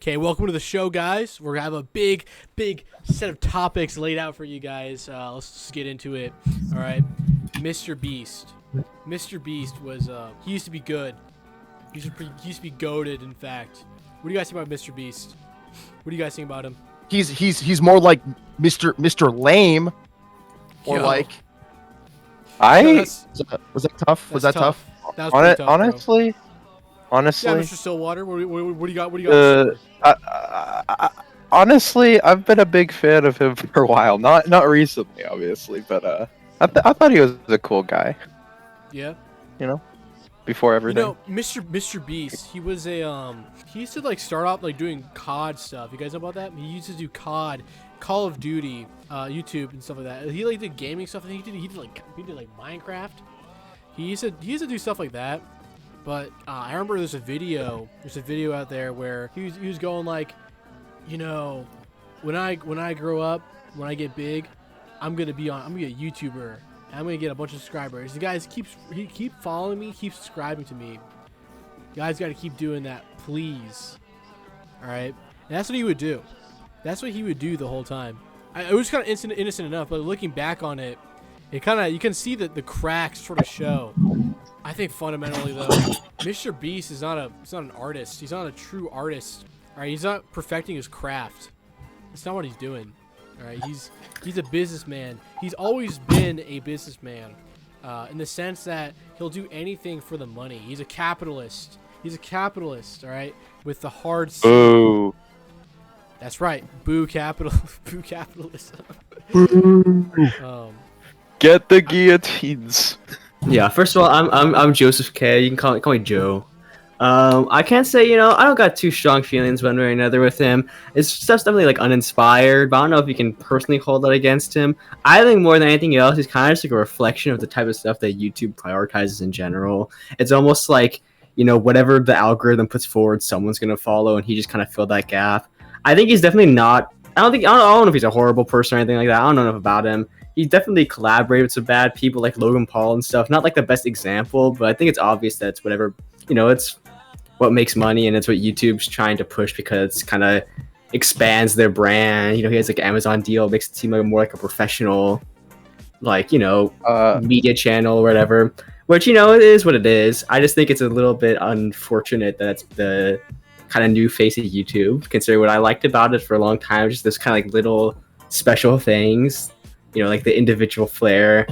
Okay, welcome to the show, guys. We're gonna have a big set of topics laid out for you guys. Let's just get into it. All right, Mr. Beast. Mr. Beast was he used to be good. He used to be goated, in fact. What do you guys think about Mr. Beast? What do you guys think about him? He's more like Mr. Lame, or Yo. like. No, Was that tough? Was that tough? That was pretty tough, bro. Honestly, Yeah, Mr. Stillwater. What do you got? What do you got? honestly, I've been a big fan of him for a while. Not recently, obviously, but I thought he was a cool guy. Yeah. Before everything. You know, Mr. Beast, he was a he used to like start off like doing COD stuff. You guys know about that? He used to do COD, Call of Duty, YouTube and stuff like that. He like did gaming stuff. I think he did like Minecraft. He used to do stuff like that. But I remember there's a video out there where he was going like, you know, when I grow up, when I get big, I'm gonna be a YouTuber. I'm gonna get a bunch of subscribers. The guys keep following me, keep subscribing to me. You guys gotta keep doing that, please. All right, and that's what he would do. That's what he would do the whole time. It was kind of innocent enough, but looking back on it, you can see that the cracks sort of show. I think fundamentally though, Mr. Beast is not an artist. He's not a true artist. All right, he's not perfecting his craft. That's not what he's doing. All right, he's a businessman. He's always been a businessman, in the sense that he'll do anything for the money. He's a capitalist. He's a capitalist. All right, with the hard C. Boo. That's right. Boo capital. Boo capitalism. Get the guillotines. Yeah, first of all, I'm Joseph K. You can call me Joe. I can't say, I don't got too strong feelings one way or another with him. It's stuff's definitely like uninspired, but I don't know if you can personally hold that against him. I think more than anything else, he's kind of just like a reflection of the type of stuff that YouTube prioritizes in general. It's almost like, whatever the algorithm puts forward, someone's gonna follow, and he just kind of filled that gap. I think he's definitely not. I don't know if he's a horrible person or anything like that. I don't know enough about him. He definitely collaborated with some bad people like Logan Paul and stuff. Not like the best example, but I think it's obvious that it's whatever, it's what makes money and it's what YouTube's trying to push because it's kind of expands their brand. He has like an Amazon deal, makes it seem like more like a professional, like, media channel or whatever, which, it is what it is. I just think it's a little bit unfortunate that it's the kind of new face of YouTube, considering what I liked about it for a long time, just this kind of like little special things. Like the individual flair,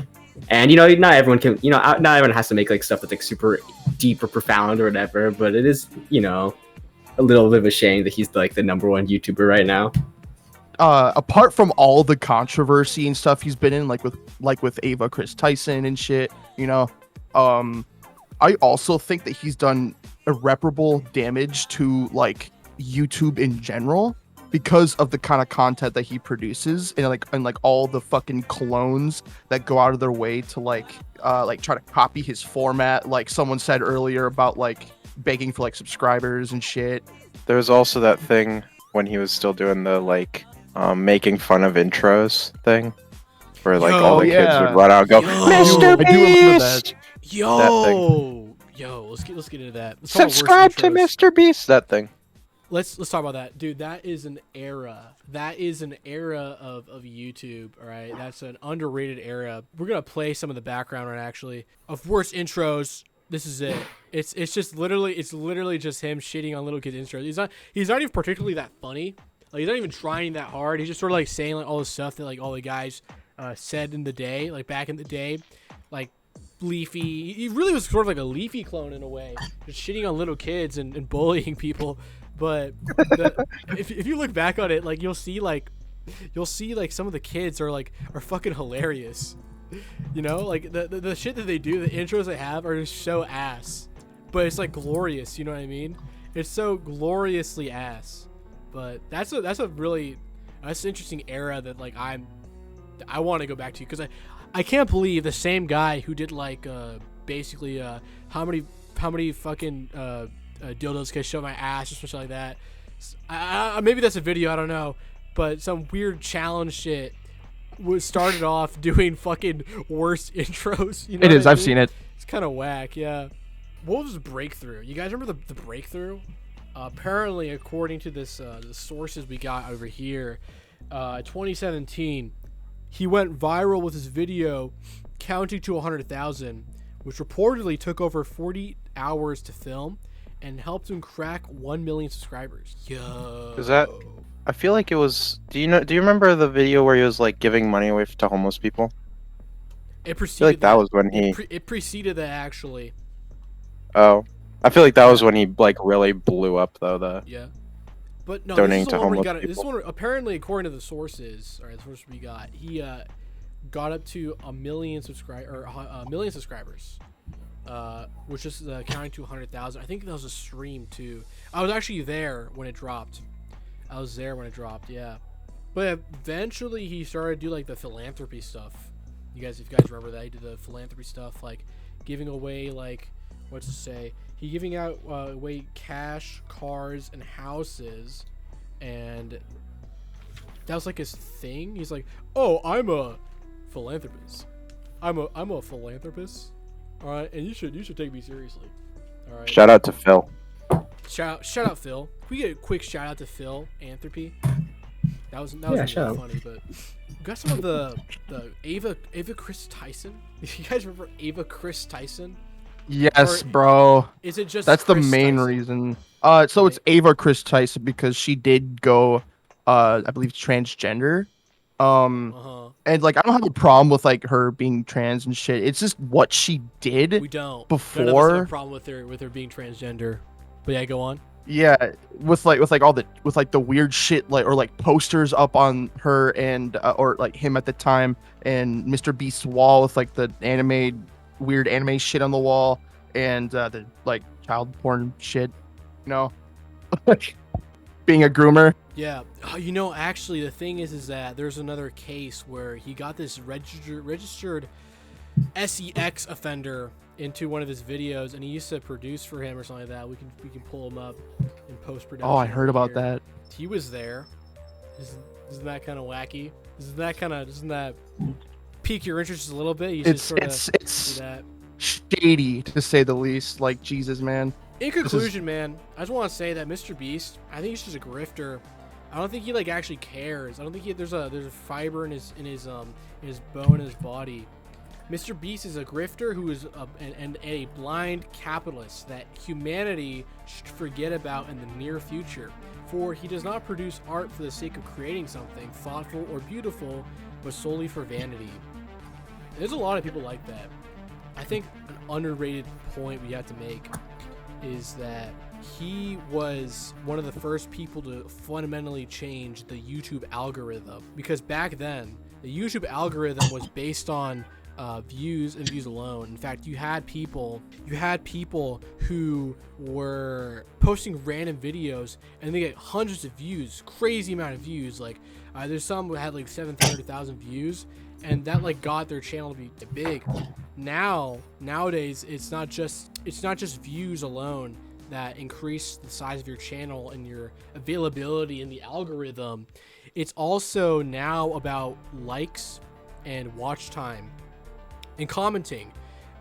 and not everyone can, not everyone has to make like stuff that's like super deep or profound or whatever. But it is, a little bit of a shame that he's like the number 1 YouTuber right now. Apart from all the controversy and stuff he's been in, like with Ava Chris Tyson and shit, I also think that he's done irreparable damage to like YouTube in general. Because of the kind of content that he produces and like all the fucking clones that go out of their way to like try to copy his format, like someone said earlier about like begging for like subscribers and shit. There was also that thing when he was still doing the like making fun of intros thing, where like all the kids would run out and go, Mr. Beast. Yo, let's get into that. Let's talk about Subscribe worst to intros. Mr. Beast. That thing. Let's talk about that, dude. That is an era. That is an era of YouTube. All right, that's an underrated era. We're gonna play some of the background right actually of worst intros. This is it. It's literally just him shitting on little kids' intros. He's not even particularly that funny. Like he's not even trying that hard. He's just sort of like saying like all the stuff that like all the guys said in the day, like back in the day, like Leafy. He really was sort of like a Leafy clone in a way, just shitting on little kids and bullying people. But if you look back on it, like you'll see like some of the kids are fucking hilarious. Like the shit that they do, the intros they have are just so ass. But it's like glorious, you know what I mean? It's so gloriously ass. But that's an interesting era that like I want to go back to, because I can't believe the same guy who did like basically how many fucking dildos can show my ass or something like that. Maybe that's a video, I don't know, but some weird challenge shit was started off doing fucking worst intros. It is. I've seen it. It's kind of whack. Yeah. What was Breakthrough? You guys remember the Breakthrough? Apparently, according to the sources we got over here, 2017, he went viral with his video counting to 100,000, which reportedly took over 40 hours to film and helped him crack 1 million subscribers. Yo. Is that? I feel like it was. Do you remember the video where he was like giving money away to homeless people? It I preceded feel like that was when he. It preceded that actually. Oh, I feel like that was when he like really blew up though. Yeah. But no, Donating this is the to one where he homeless got. This people. one apparently, according to the sources, or the sources we got, he got up to 1 million subscribers, which is counting to 100,000. I think that was a stream too. I was actually there when it dropped. Yeah. But eventually he started to do like the philanthropy stuff. If you guys remember that, he did the philanthropy stuff, like giving away like what's to say. He giving out away cash, cars, and houses, and that was like his thing. He's like, "Oh, I'm a philanthropist. I'm a philanthropist. All right, and you should take me seriously. All right." Shout out to Phil. Shout out Phil. Can we get a quick shout out to Phil Anthropy? That was Yeah, shout out. funny, but we got some of the Ava Chris Tyson. You guys remember Ava Chris Tyson? Yes, Or- bro. Is it just That's the Chris main Tyson? reason. So it's Ava Chris Tyson because she did go, I believe transgender. And like I don't have a problem with like her being trans and shit. It's just what she did. We don't. None of us have Before- a problem with her being transgender. But yeah, go on. Yeah, with all the weird shit like or like posters up on her and or like him at the time and Mr. Beast's wall with like the weird anime shit on the wall and the like child porn shit, you know, being a groomer. Yeah, actually, the thing is that there's another case where he got this registered SEX offender into one of his videos, and he used to produce for him or something like that. We can pull him up in post production. Oh, I heard about that. He was there. Isn't that kind of wacky? Doesn't that pique your interest a little bit? You It's just sorta it's do that. shady to say the least. Like Jesus, man. In conclusion, man, I just want to say that Mr. Beast, I think he's just a grifter. I don't think he like actually cares. I don't think there's a fiber in his bone in his body. Mr. Beast is a grifter who is a blind capitalist that humanity should forget about in the near future. For he does not produce art for the sake of creating something thoughtful or beautiful, but solely for vanity. There's a lot of people like that. I think an underrated point we have to make is that he was one of the first people to fundamentally change the YouTube algorithm, because back then the YouTube algorithm was based on views and views alone. In fact, you had people who were posting random videos and they get hundreds of views, crazy amount of views. Like there's some who had like 700,000 views, and that like got their channel to be big. Nowadays, it's not just views alone that increase the size of your channel and your availability in the algorithm. It's also now about likes and watch time and commenting,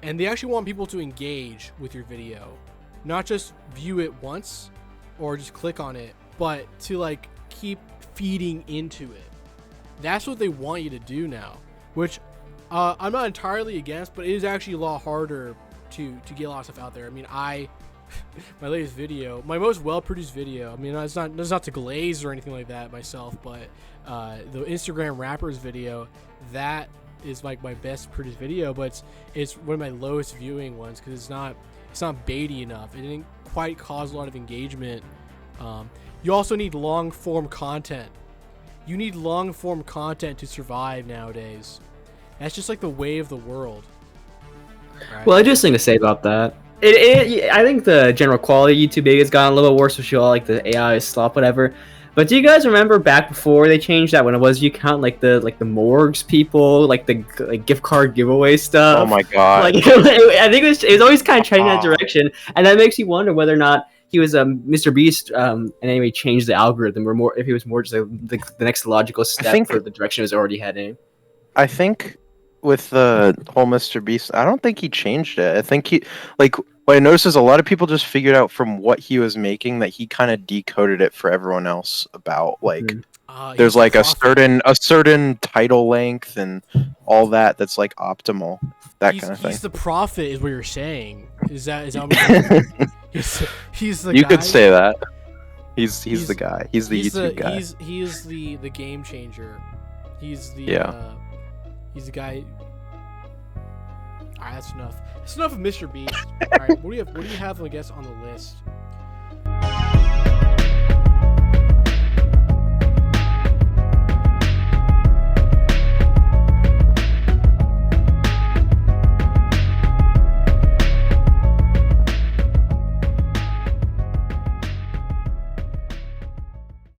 and they actually want people to engage with your video, not just view it once or just click on it, but to like keep feeding into it. That's what they want you to do now, which I'm not entirely against, but it is actually a lot harder to get a lot of stuff out there. I mean, my latest video, my most well-produced video, I mean, it's not to glaze or anything like that myself, but the Instagram rappers video, that is like my best produced video, but it's one of my lowest viewing ones because it's not baity enough. It didn't quite cause a lot of engagement. You also need long-form content. You need long-form content to survive nowadays. That's just like the way of the world. Right? Well, I just thing to say about that. I think the general quality of YouTube has gotten a little worse with all like the AI slop, whatever. But do you guys remember back before they changed that when it was you count like the morgues people, like the gift card giveaway stuff? Oh my god! Like I think it was always kind of trending that direction, and that makes you wonder whether or not he was Mr. Beast in any way changed the algorithm, or more if he was more just the next logical step for the direction it was already heading. I think with the whole Mr. Beast, I don't think he changed it. I think he what I noticed is a lot of people just figured out from what he was making that he kind of decoded it for everyone else about like Mhm. there's He's like a prophet. certain title length and all that that's like optimal, that kind of thing. He's the prophet, is what you're saying. Is that what he's the You guy? could say that. He's He's- the guy. He's the YouTube guy. He's the game changer. He's the Yeah. he's the guy. Alright, that's enough. That's enough of Mr. Beast. Alright, what do you have I guess on the list?